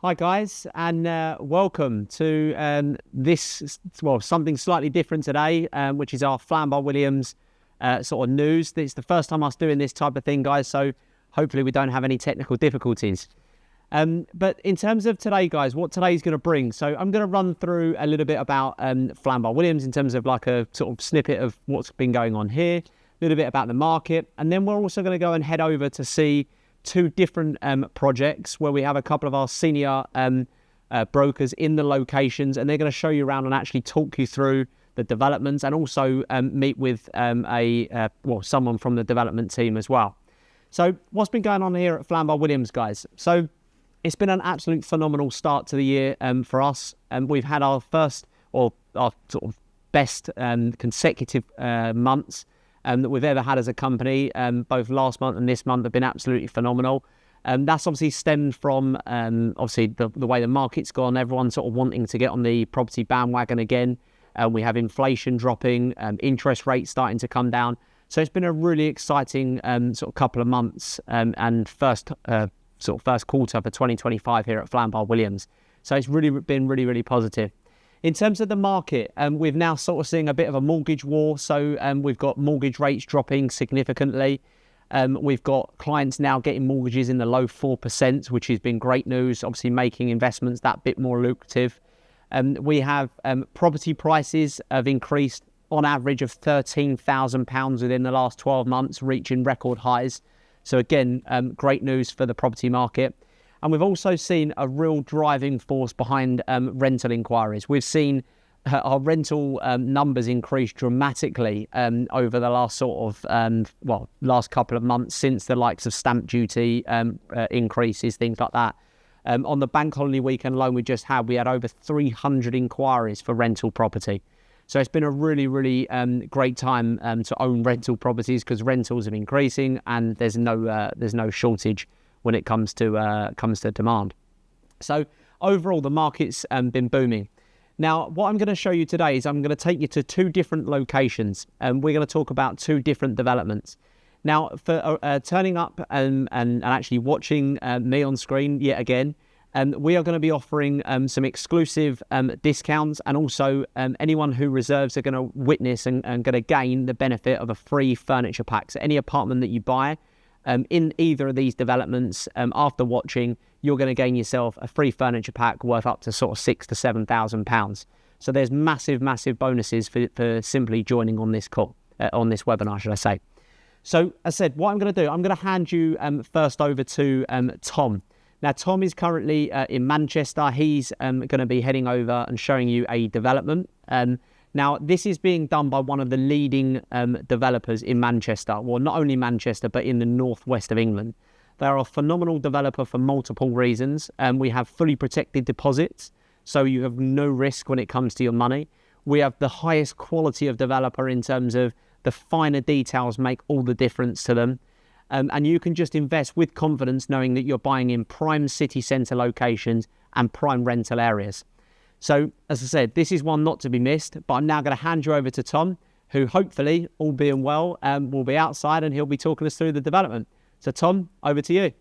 Hi guys, and welcome to something slightly different today, which is our Flambar Williams sort of news. It's the first time us doing this type of thing, guys, so hopefully we don't have any technical difficulties. But in terms of today, guys, what today's going to bring, so I'm going to run through a little bit about Flambar Williams in terms of like a sort of snippet of what's been going on here, a little bit about the market, and then we're also going to go and head over to see two different projects where we have a couple of our senior brokers in the locations, and they're going to show you around and actually talk you through the developments, and also meet with someone from the development team as well. So what's been going on here at Flambar Williams, guys? So it's been an absolute phenomenal start to the year for us, and we've had our first or our sort of best consecutive months that we've ever had as a company. Both last month and this month have been absolutely phenomenal. That's obviously stemmed from obviously the way the market's gone, everyone sort of wanting to get on the property bandwagon again. We have inflation dropping, interest rates starting to come down. So it's been a really exciting sort of couple of months and first quarter for 2025 here at Flambar Williams. So it's really been really positive. In terms of the market, we've now sort of seeing a bit of a mortgage war. So we've got mortgage rates dropping significantly. We've got clients now getting mortgages in the low 4%, which has been great news, obviously making investments that bit more lucrative. We have property prices have increased on average of £13,000 within the last 12 months, reaching record highs. So again, great news for the property market. And we've also seen a real driving force behind rental inquiries. We've seen our rental numbers increase dramatically over the last last couple of months since the likes of stamp duty increases, things like that. On the bank holiday weekend alone we had over 300 inquiries for rental property. So it's been a really great time to own rental properties, because rentals are increasing and there's no shortage when it comes to demand. So overall, the market's been booming. Now, what I'm going to show you today is I'm going to take you to two different locations, and we're going to talk about two different developments. Now, for turning up and actually watching me on screen yet again, we are going to be offering some exclusive discounts, and also anyone who reserves are going to witness and going to gain the benefit of a free furniture pack. So any apartment that you buy in either of these developments, after watching, you're going to gain yourself a free furniture pack worth up to sort of £6,000 to £7,000. So there's massive bonuses for simply joining on this call, on this webinar, should I say. So as I said, what I'm going to do, I'm going to hand you first over to Tom. Now, Tom is currently in Manchester. He's going to be heading over and showing you a development. Now, this is being done by one of the leading developers in Manchester. Well, not only Manchester, but in the northwest of England. They are a phenomenal developer for multiple reasons. We have fully protected deposits, so you have no risk when it comes to your money. We have the highest quality of developer in terms of the finer details make all the difference to them. And you can just invest with confidence knowing that you're buying in prime city centre locations and prime rental areas. So, as I said, this is one not to be missed, but I'm now going to hand you over to Tom, who hopefully, all being well, will be outside and he'll be talking us through the development. So, Tom, over to you.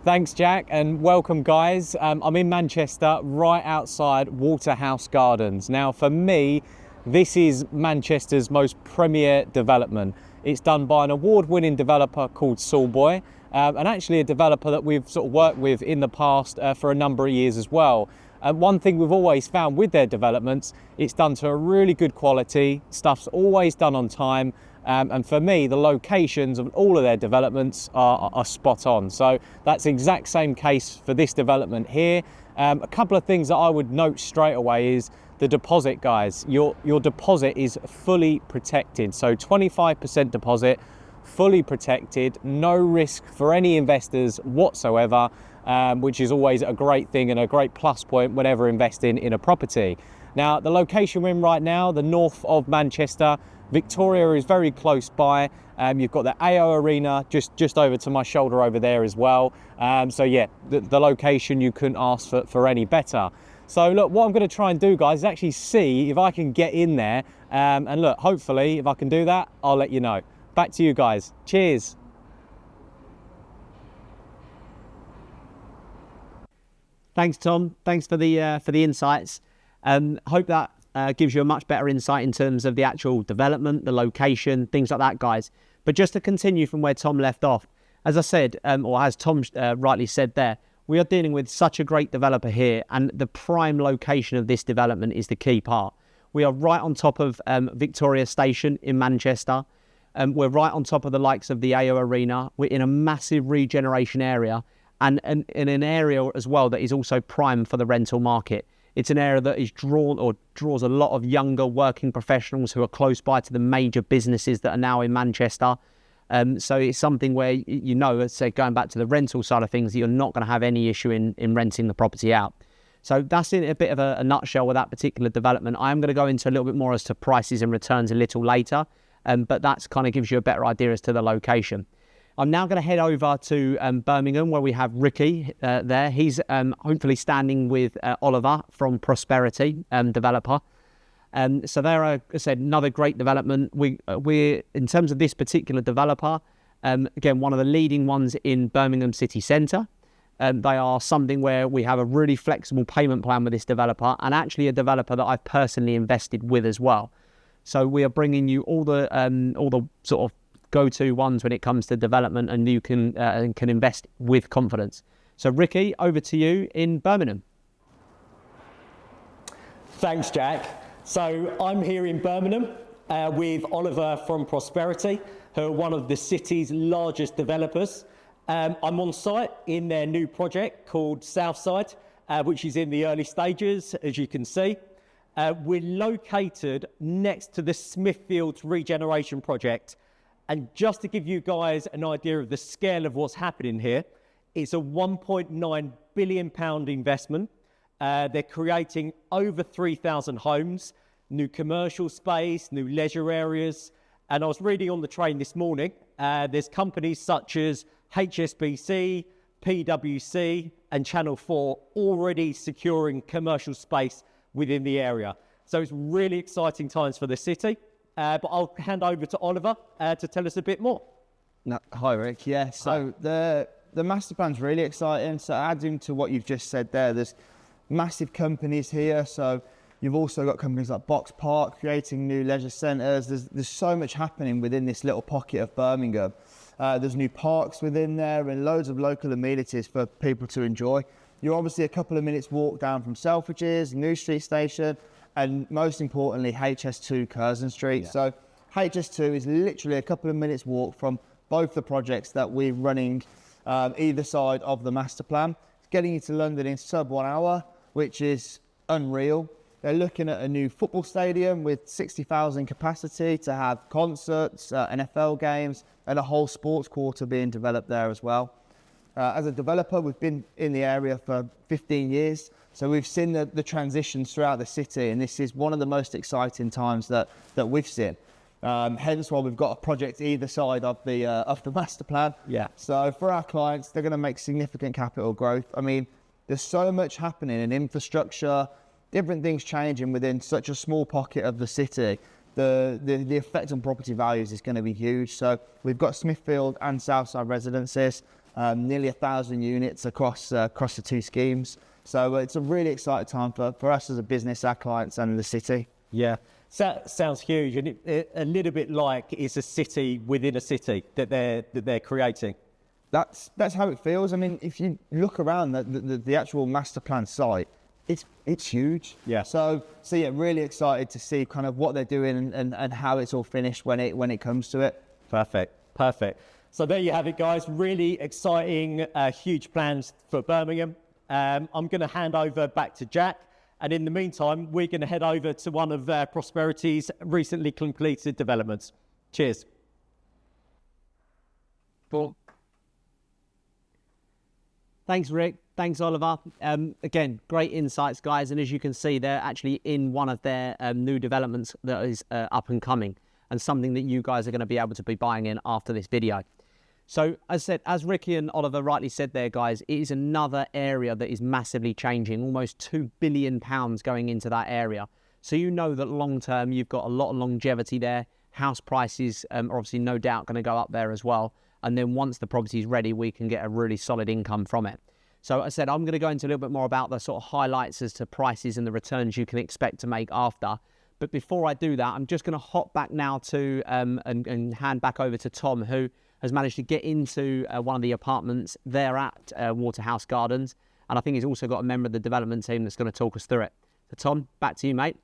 Thanks, Jack, and welcome, guys. I'm in Manchester, right outside Waterhouse Gardens. Now, for me, this is Manchester's most premier development. It's done by an award-winning developer called Sawboy, and actually a developer that we've sort of worked with in the past for a number of years as well. One thing we've always found with their developments, it's done to a really good quality, stuff's always done on time, and for me, the locations of all of their developments are spot on. So that's the exact same case for this development here. A couple of things that I would note straight away is the deposit, guys. Your deposit is fully protected. So 25% deposit, fully protected, no risk for any investors whatsoever, which is always a great thing and a great plus point whenever investing in a property. Now, the location we're in right now, the north of Manchester, Victoria is very close by. You've got the AO Arena just over to my shoulder over there as well. So yeah, the location you couldn't ask for any better. So look, what I'm going to try and do, guys, is actually see if I can get in there. And look, hopefully, if I can do that, I'll let you know. Back to you guys. Cheers. Thanks, Tom. Thanks for the insights. Hope that gives you a much better insight in terms of the actual development, the location, things like that, guys. But just to continue from where Tom left off, as I said, or as Tom rightly said there, we are dealing with such a great developer here, and the prime location of this development is the key part. We are right on top of Victoria Station in Manchester. We're right on top of the likes of the AO Arena. We're in a massive regeneration area, and in an area as well that is also prime for the rental market. It's an area that is draws a lot of younger working professionals who are close by to the major businesses that are now in Manchester. So it's something where, you know, let's say going back to the rental side of things, you're not going to have any issue in renting the property out. So that's in a bit of a nutshell with that particular development. I am going to go into a little bit more as to prices and returns a little later, but that's kind of gives you a better idea as to the location. I'm now going to head over to Birmingham, where we have Ricky there. He's hopefully standing with Oliver from Prosperity developer. So there, I said, another great development. We're in terms of this particular developer, again, one of the leading ones in Birmingham city centre. They are something where we have a really flexible payment plan with this developer, and actually a developer that I've personally invested with as well. So we are bringing you all the sort of go-to ones when it comes to development, and you can invest with confidence. So Ricky, over to you in Birmingham. Thanks, Jack. So I'm here in Birmingham with Oliver from Prosperity, who are one of the city's largest developers. I'm on site in their new project called Southside, which is in the early stages, as you can see. We're located next to the Smithfields regeneration project. And just to give you guys an idea of the scale of what's happening here, it's a £1.9 billion investment. They're creating over 3,000 homes, new commercial space, new leisure areas. And I was reading on the train this morning, there's companies such as HSBC, PwC and Channel 4 already securing commercial space within the area. So it's really exciting times for the city. But I'll hand over to Oliver to tell us a bit more. No, hi, Rick. Yeah, so the master plan's really exciting. So adding to what you've just said there's massive companies here. So you've also got companies like Box Park creating new leisure centres. There's so much happening within this little pocket of Birmingham. There's new parks within there and loads of local amenities for people to enjoy. You're obviously a couple of minutes walk down from Selfridges, New Street Station, and most importantly, HS2 Curzon Street. Yeah. So HS2 is literally a couple of minutes walk from both the projects that we're running either side of the master plan. It's getting you to London in sub 1 hour, which is unreal. They're looking at a new football stadium with 60,000 capacity to have concerts, NFL games, and a whole sports quarter being developed there as well. As a developer, we've been in the area for 15 years, so we've seen the transitions throughout the city, and this is one of the most exciting times that we've seen. Hence why we've got a project either side of the master plan. Yeah. So for our clients, they're going to make significant capital growth. I mean, there's so much happening in infrastructure, different things changing within such a small pocket of the city. The effect on property values is going to be huge. So we've got Smithfield and Southside residences, nearly 1,000 units across the two schemes. So it's a really exciting time for us as a business, our clients and the city. Yeah, sounds huge, and a little bit like it's a city within a city that they're creating. That's how it feels. I mean, if you look around the actual master plan site, it's huge. Yeah. So yeah, really excited to see kind of what they're doing and how it's all finished when it comes to it. Perfect. So there you have it, guys. Really exciting, huge plans for Birmingham. I'm going to hand over back to Jack. And in the meantime, we're going to head over to one of Prosperity's recently completed developments. Cheers. Cool. Thanks, Rick. Thanks, Oliver. Again, great insights, guys. And as you can see, they're actually in one of their new developments that is up and coming, and something that you guys are going to be able to be buying in after this video. So as I said, as Ricky and Oliver rightly said there, guys, it is another area that is massively changing, almost £2 billion going into that area. So you know that long term, you've got a lot of longevity there. House prices are obviously no doubt going to go up there as well. And then once the property is ready, we can get a really solid income from it. So I said, I'm going to go into a little bit more about the sort of highlights as to prices and the returns you can expect to make after. But before I do that, I'm just going to hop back now to and hand back over to Tom, who has managed to get into one of the apartments there at Waterhouse Gardens. And I think he's also got a member of the development team that's going to talk us through it. So Tom, back to you, mate.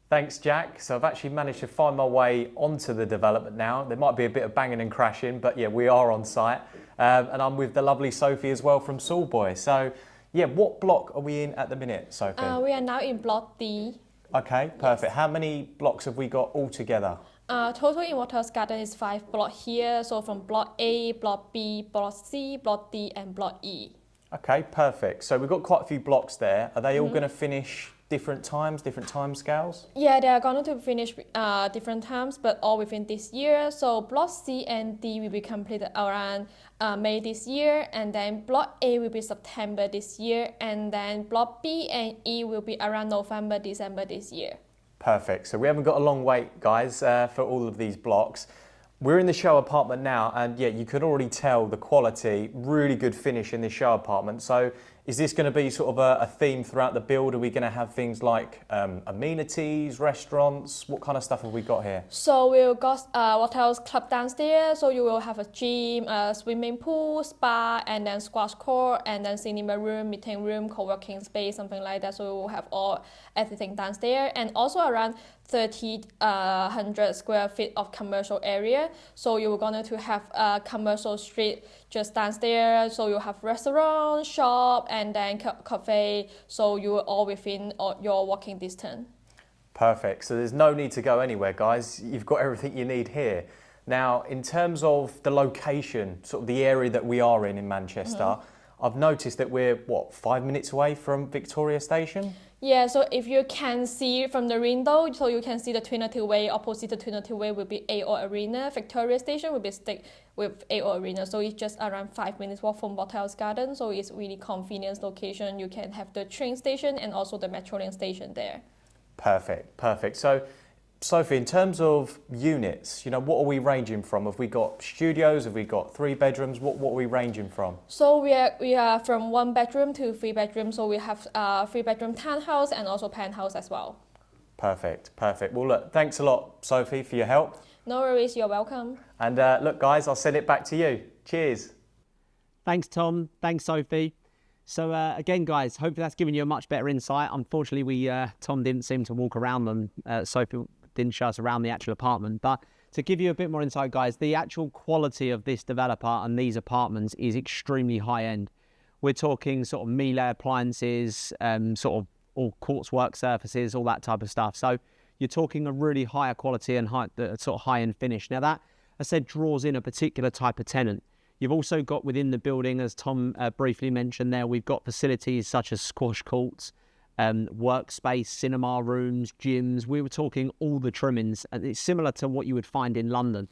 Thanks, Jack. So I've actually managed to find my way onto the development now. There might be a bit of banging and crashing, but yeah, we are on site. And I'm with the lovely Sophie as well from Sawboy. So yeah, what block are we in at the minute, Sophie? We are now in block D. Okay, perfect. Yes. How many blocks have we got all together? Total in Waterhouse Garden is 5 blocks here. So from block A, block B, block C, block D, and block E. Okay, perfect. So we've got quite a few blocks there. Are they all going to finish different times, different time scales? Yeah, they are going to finish different times, but all within this year. So block C and D will be completed around May this year, and then block A will be September this year, and then block B and E will be around November, December this year. Perfect. So we haven't got a long wait, guys, for all of these blocks. We're in the show apartment now, and yeah, you could already tell the quality, really good finish in this show apartment. So is this going to be sort of a theme throughout the build? Are we going to have things like amenities, restaurants? What kind of stuff have we got here? So we've got Waterhouse Club downstairs. So you will have a gym, a swimming pool, spa, and then squash court, and then cinema room, meeting room, co-working space, something like that. So we will have everything downstairs, and also around 100 square feet of commercial area. So you're going to have a commercial street just downstairs. So you have restaurant, shop, and then cafe. So you're all within your walking distance. Perfect. So there's no need to go anywhere, guys. You've got everything you need here. Now, in terms of the location, sort of the area that we are in Manchester, I've noticed that we're, 5 minutes away from Victoria Station? Yeah, so if you can see from the window, so you can see the Trinity Way, opposite the Trinity Way will be AO Arena. Victoria Station will be stick with AO Arena. So it's just around 5 minutes walk from Waterhouse Garden. So it's really convenient location. You can have the train station and also the Metrolink station there. Perfect, perfect. So Sophie, in terms of units, what are we ranging from? Have we got studios? Have we got 3 bedrooms? What are we ranging from? So we are from 1 bedroom to 3 bedrooms. So we have 3-bedroom townhouse and also penthouse as well. Perfect, perfect. Well, look, thanks a lot, Sophie, for your help. No worries, you're welcome. And look, guys, I'll send it back to you. Cheers. Thanks, Tom. Thanks, Sophie. So again, guys, hopefully that's given you a much better insight. Unfortunately, Tom didn't seem to walk around them. Sophie didn't show us around the actual apartment. But to give you a bit more insight, guys, the actual quality of this developer and these apartments is extremely high end. We're talking sort of Miele appliances, sort of all quartz work surfaces, all that type of stuff. So you're talking a really higher quality and sort of high end finish. Now that, I said, draws in a particular type of tenant. You've also got within the building, as Tom briefly mentioned there, we've got facilities such as squash courts, workspace, cinema rooms, gyms. We were talking all the trimmings, and it's similar to what you would find in London.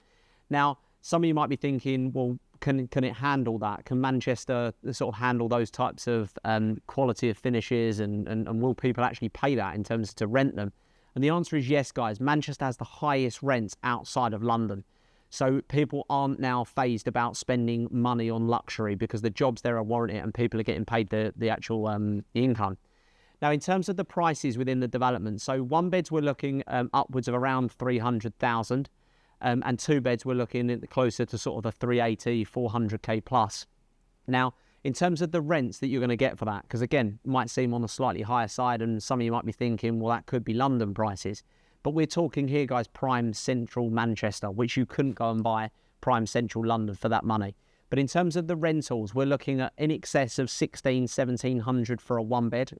Now, some of you might be thinking, well, can it handle that? Can Manchester sort of handle those types of quality of finishes, and will people actually pay that in terms to rent them? And the answer is yes, guys. Manchester has the highest rents outside of London. So people aren't now phased about spending money on luxury because the jobs there are warranted and people are getting paid the actual income. Now, in terms of the prices within the development, so 1 beds we're looking upwards of around 300,000, and 2 beds we're looking at closer to sort of the 380, 400k plus. Now, in terms of the rents that you're going to get for that, because again, it might seem on the slightly higher side, and some of you might be thinking, well, that could be London prices. But we're talking here, guys, prime central Manchester, which you couldn't go and buy prime central London for that money. But in terms of the rentals, we're looking at in excess of 1,1700 for a 1 bed,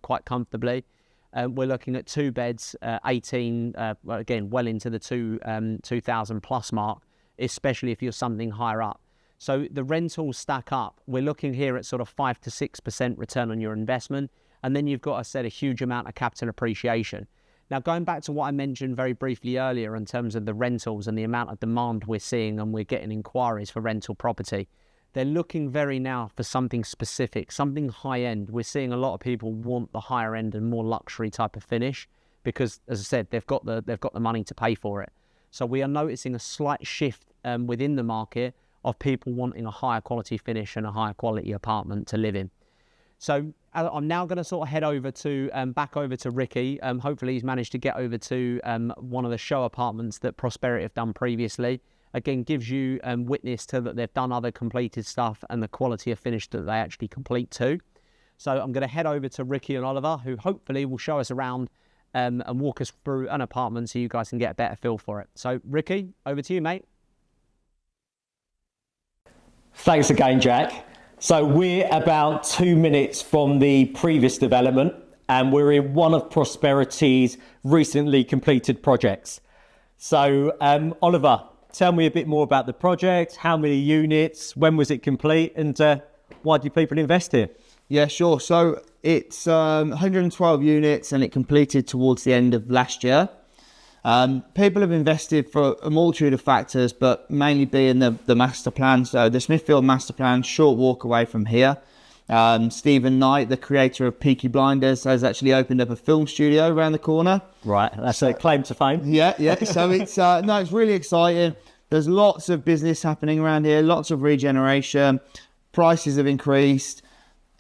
quite comfortably. We're looking at 2 beds, 18, again, well into the 2,000 plus mark, especially if you're something higher up. So the rentals stack up. We're looking here at sort of 5 to 6% return on your investment. And then you've got, I said, a huge amount of capital appreciation. Now, going back to what I mentioned very briefly earlier in terms of the rentals and the amount of demand we're seeing, and we're getting inquiries for rental property, they're looking very now for something specific, something high end. We're seeing a lot of people want the higher end and more luxury type of finish because, as I said, they've got the money to pay for it. So we are noticing a slight shift within the market of people wanting a higher quality finish and a higher quality apartment to live in. So I'm now going to sort of head over to back over to Ricky. Hopefully he's managed to get over to one of the show apartments that Prosperity have done previously. Again, gives you witness to that they've done other completed stuff and the quality of finish that they actually complete too. So I'm going to head over to Ricky and Oliver, who hopefully will show us around and walk us through an apartment so you guys can get a better feel for it. So Ricky, over to you, mate. Thanks again, Jack. So we're about 2 minutes from the previous development, and we're in one of Prosperity's recently completed projects. So Oliver, tell me a bit more about the project, how many units, when was it complete, and why do people invest here? Yeah, sure. So it's 112 units and it completed towards the end of last year. People have invested for a multitude of factors, but mainly being the master plan. So the Smithfield master plan, short walk away from here. Stephen Knight, the creator of Peaky Blinders, has actually opened up a film studio around the corner. Right, that's a claim to fame. Yeah. So it's no, it's really exciting. There's lots of business happening around here, lots of regeneration. Prices have increased.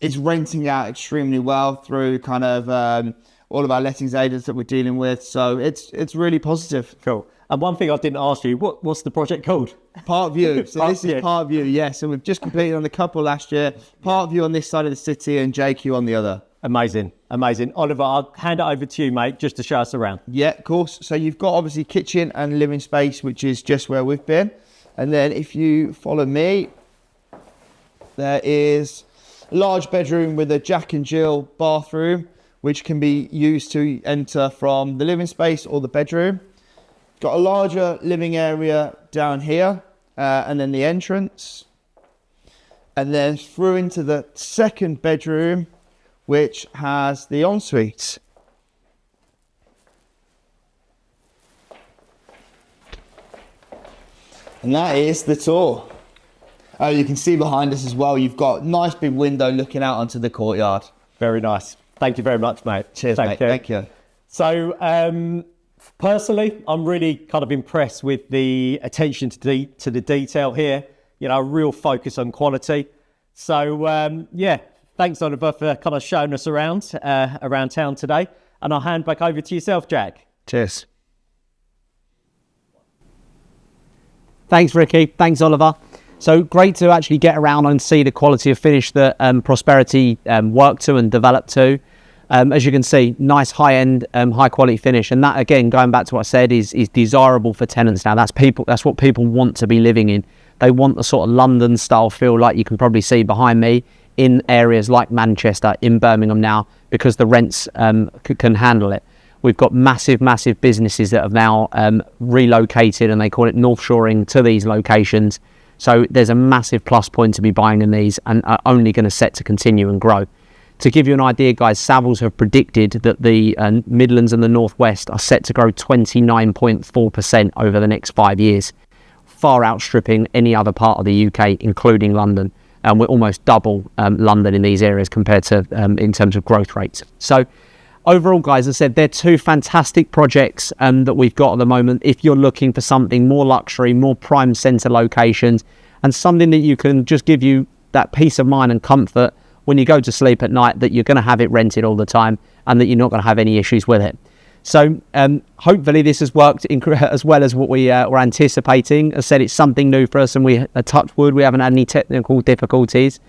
It's renting out extremely well through kind of all of our lettings agents that we're dealing with. So it's really positive. Cool. And one thing I didn't ask you, what's the project called? Park View. So this is Park View, yeah. So we've just completed on a couple last year. Park View on this side of the city and JQ on the other. Amazing. Oliver, I'll hand it over to you, mate, just to show us around. Yeah, of course. So you've got obviously kitchen and living space, which is just where we've been. And then if you follow me, there is a large bedroom with a Jack and Jill bathroom, which can be used to enter from the living space or the bedroom. Got a larger living area down here, and then the entrance. And then through into the second bedroom, which has the ensuite. And that is the tour. Oh, you can see behind us as well, you've got a nice big window looking out onto the courtyard. Very nice. Thank you very much, mate. Cheers, mate. Thank you. So, personally, I'm really kind of impressed with the attention to the detail here. You know, a real focus on quality. So, yeah, thanks, Oliver, for kind of showing us around town today. And I'll hand back over to yourself, Jack. Cheers. Thanks, Ricky. Thanks, Oliver. So great to actually get around and see the quality of finish that Prosperity worked to and developed to. As you can see, nice high-end, high-quality finish. And that, again, going back to what I said, is desirable for tenants now. That's what people want to be living in. They want the sort of London-style feel like you can probably see behind me in areas like Manchester, in Birmingham now, because the rents can handle it. We've got massive businesses that have now relocated, and they call it North Shoring, to these locations. So there's a massive plus point to be buying in these, and are only going to set to continue and grow. To give you an idea, guys, Savills have predicted that the Midlands and the Northwest are set to grow 29.4% over the next 5 years, far outstripping any other part of the UK, including London. We're almost double London in these areas compared to in terms of growth rates. So overall, guys, as I said, they're two fantastic projects that we've got at the moment. If you're looking for something more luxury, more prime centre locations, and something that you can just give you that peace of mind and comfort when you go to sleep at night, that you're going to have it rented all the time and that you're not going to have any issues with it. So hopefully this has worked as well as what we were anticipating. As I said, it's something new for us, and we touch wood, we haven't had any technical difficulties.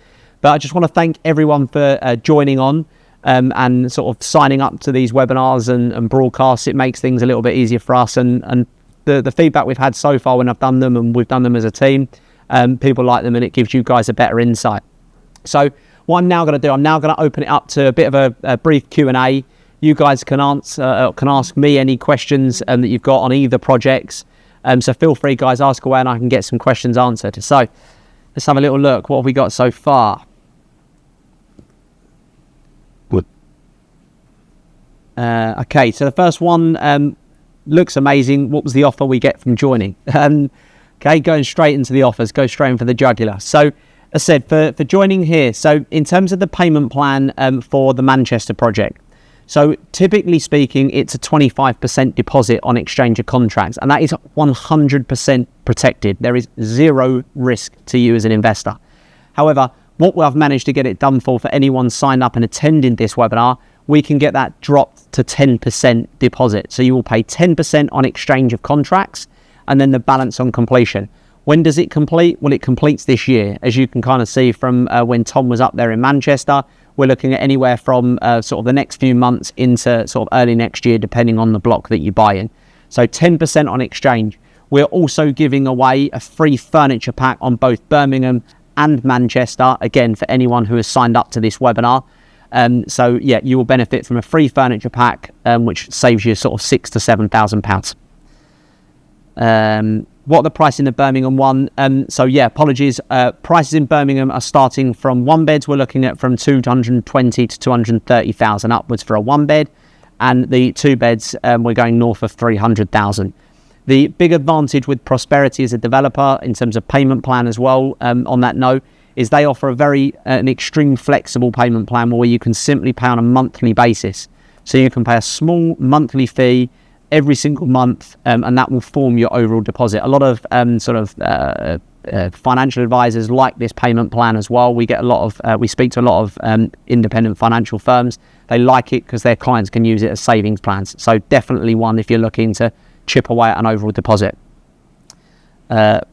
But I just want to thank everyone for joining on and sort of signing up to these webinars and broadcasts. It makes things a little bit easier for us, and the feedback we've had so far when I've done them, and we've done them as a team, people like them, and it gives you guys a better insight. So what I'm now going to do, I'm now going to open it up to a bit of a brief Q&A. You guys can ask me any questions that you've got on either projects. So feel free, guys, ask away, and I can get some questions answered. So let's have a little look. What have we got so far? Good. Okay, so the first one looks amazing. What was the offer we get from joining? Okay, going straight into the offers, go straight in for the jugular. So as I said, for joining here, so in terms of the payment plan for the Manchester project, So typically speaking, it's a 25% deposit on exchange of contracts, and that is 100% protected. There is zero risk to you as an investor. However, what I've managed to get it done for anyone signed up and attending this webinar, we can get that dropped to 10% deposit. So you will pay 10% on exchange of contracts and then the balance on completion. When does it complete? Well, it completes this year. As you can kind of see from when Tom was up there in Manchester, we're looking at anywhere from sort of the next few months into sort of early next year, depending on the block that you buy in. So 10% on exchange. We're also giving away a free furniture pack on both Birmingham and Manchester, again, for anyone who has signed up to this webinar. So yeah, you will benefit from a free furniture pack, which saves you sort of £6,000 to £7,000. What are the price in the Birmingham one? So yeah, apologies. Prices in Birmingham are starting from one beds. We're looking at from 220 to 230,000 upwards for a one bed, and the two beds we're going north of 300,000. The big advantage with Prosperity as a developer in terms of payment plan as well, on that note, is they offer an extreme flexible payment plan where you can simply pay on a monthly basis. So you can pay a small monthly fee every single month, and that will form your overall deposit. A lot of financial advisors like this payment plan as well. We speak to a lot of independent financial firms. They like it because their clients can use it as savings plans. So definitely one if you're looking to chip away at an overall deposit.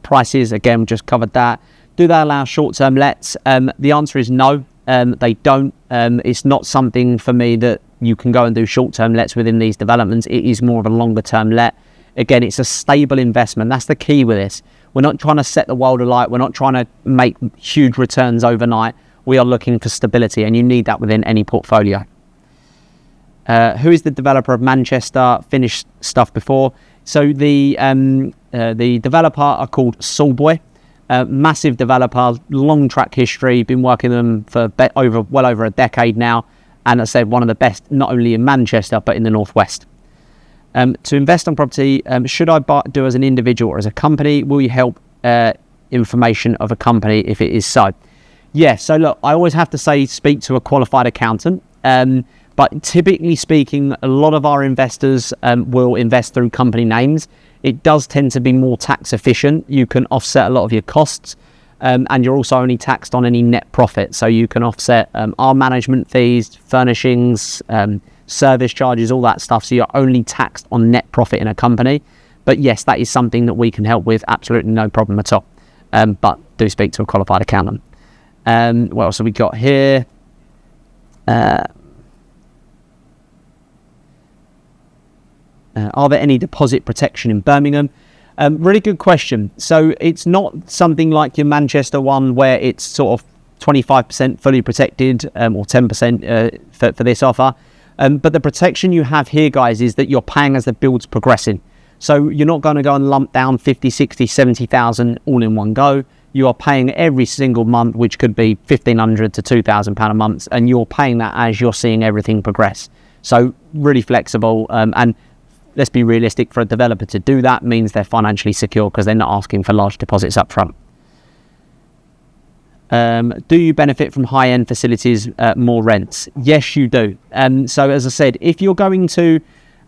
Prices, again, just covered that. Do they allow short-term lets? The answer is no, they don't. It's not something for me that you can go and do short-term lets within these developments. It is more of a longer-term let. Again, it's a stable investment. That's the key with this. We're not trying to set the world alight. We're not trying to make huge returns overnight. We are looking for stability, and you need that within any portfolio. Who is the developer of Manchester? Finished stuff before. So the developer are called Soulboy. Massive developer, long track history, been working with them for well over a decade now, and as I said, one of the best not only in Manchester but in the northwest. To invest on property, should I do as an individual or as a company? Will you help information of a company if it is so? Yeah, so look, I always have to say speak to a qualified accountant, but typically speaking, a lot of our investors will invest through company names. It does tend to be more tax efficient. You can offset a lot of your costs, and you're also only taxed on any net profit. So you can offset our management fees, furnishings, service charges, all that stuff. So you're only taxed on net profit in a company. But yes, that is something that we can help with. Absolutely no problem at all. But do speak to a qualified accountant. What else have we got here? Are there any deposit protection in Birmingham? Really good question. So it's not something like your Manchester one where it's sort of 25% fully protected or 10% for this offer. But the protection you have here, guys, is that you're paying as the build's progressing. So you're not going to go and lump down 50, 60, 70,000 all in one go. You are paying every single month, which could be £1,500 to £2,000 a month, and you're paying that as you're seeing everything progress. So really flexible, and let's be realistic, for a developer to do that means they're financially secure because they're not asking for large deposits up front. Do you benefit from high-end facilities, more rents? Yes, you do. So as I said, if you're going to,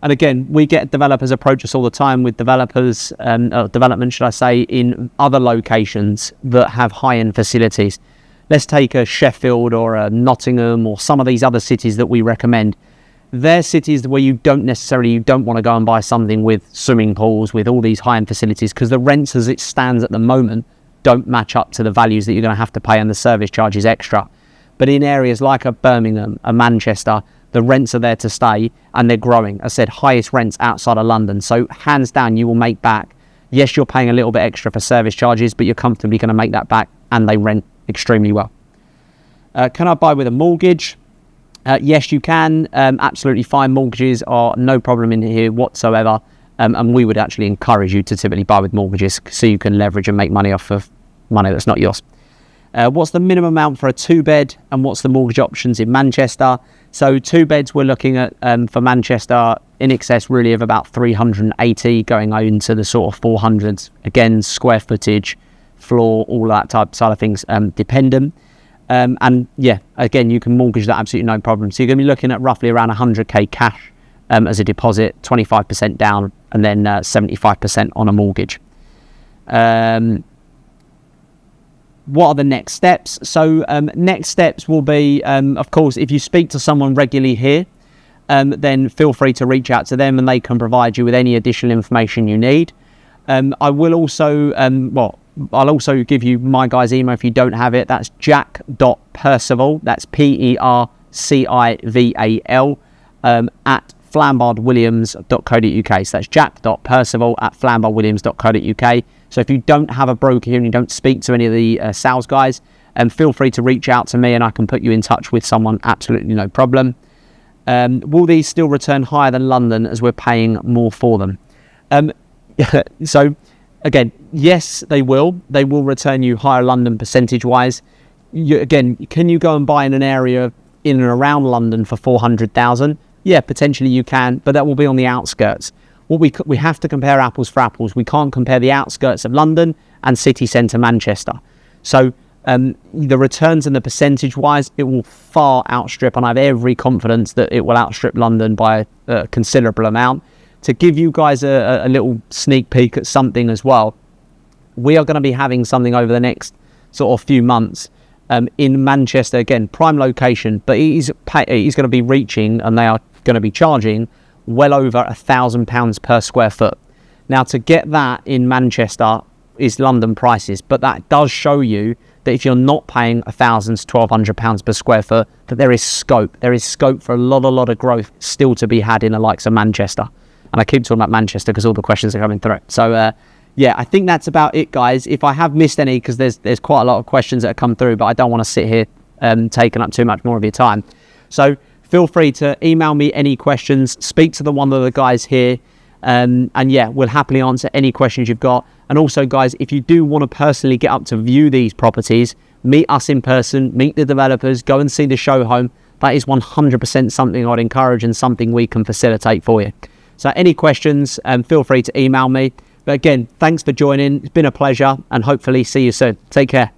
and again, we get developers approach us all the time with developers, development, should I say, in other locations that have high-end facilities. Let's take a Sheffield or a Nottingham or some of these other cities that we recommend. They're cities where you don't want to go and buy something with swimming pools, with all these high-end facilities, because the rents as it stands at the moment don't match up to the values that you're going to have to pay, and the service charge is extra. But in areas like a Birmingham, a Manchester, the rents are there to stay and they're growing. I said highest rents outside of London. So hands down, you will make back. Yes, you're paying a little bit extra for service charges, but you're comfortably going to make that back, and they rent extremely well. Can I buy with a mortgage? Yes, you can. Absolutely fine. Mortgages are no problem in here whatsoever. And we would actually encourage you to typically buy with mortgages so you can leverage and make money off of money that's not yours. What's the minimum amount for a two-bed, and what's the mortgage options in Manchester? So two beds we're looking at for Manchester in excess really of about 380, going into the sort of 400s. Again, square footage, floor, all that type side of things dependent. And yeah, again, you can mortgage that absolutely no problem. So you're going to be looking at roughly around 100k cash as a deposit, 25% down, and then 75% on a mortgage. What are the next steps? So next steps will be, of course, if you speak to someone regularly here, then feel free to reach out to them and they can provide you with any additional information you need. I will also, I'll also give you my guy's email if you don't have it. That's jack.percival, that's Percival, at flambardwilliams.co.uk. So that's jack.percival at flambardwilliams.co.uk. So if you don't have a broker here and you don't speak to any of the sales guys, feel free to reach out to me and I can put you in touch with someone, absolutely no problem. Will these still return higher than London as we're paying more for them? So again, yes, they will. They will return you higher London percentage-wise. Again, can you go and buy in an area in and around London for 400,000? Yeah, potentially you can, but that will be on the outskirts. What we have to compare apples for apples. We can't compare the outskirts of London and city centre Manchester. So the returns and the percentage-wise, it will far outstrip, and I have every confidence that it will outstrip London by a considerable amount. To give you guys a little sneak peek at something as well, we are going to be having something over the next sort of few months in Manchester, again, prime location, but he's going to be reaching, and they are going to be charging well over £1,000 per square foot. Now, to get that in Manchester is London prices, but that does show you that if you're not paying £1,000 to £1,200 per square foot, that there is scope. There is scope for a lot of growth still to be had in the likes of Manchester. And I keep talking about Manchester because all the questions are coming through. So, yeah, I think that's about it, guys. If I have missed any, because there's quite a lot of questions that have come through, but I don't want to sit here taking up too much more of your time. So feel free to email me any questions, speak to one of the guys here, and yeah, we'll happily answer any questions you've got. And also, guys, if you do want to personally get up to view these properties, meet us in person, meet the developers, go and see the show home. That is 100% something I'd encourage and something we can facilitate for you. So any questions, feel free to email me. But again, thanks for joining. It's been a pleasure, and hopefully see you soon. Take care.